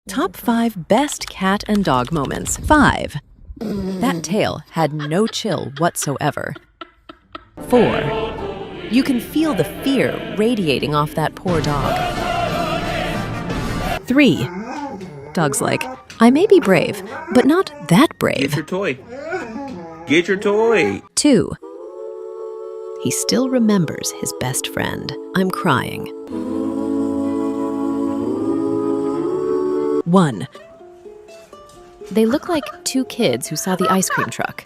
Top 5 best cat and dog moments. 5. That tail had no chill whatsoever. 4. You can feel the fear radiating off that poor dog. 3. Dog's like, I may be brave, but not that brave. Get your toy. Get your toy. 2. He still remembers his best friend. I'm crying. 1. They look like two kids who saw the ice cream truck.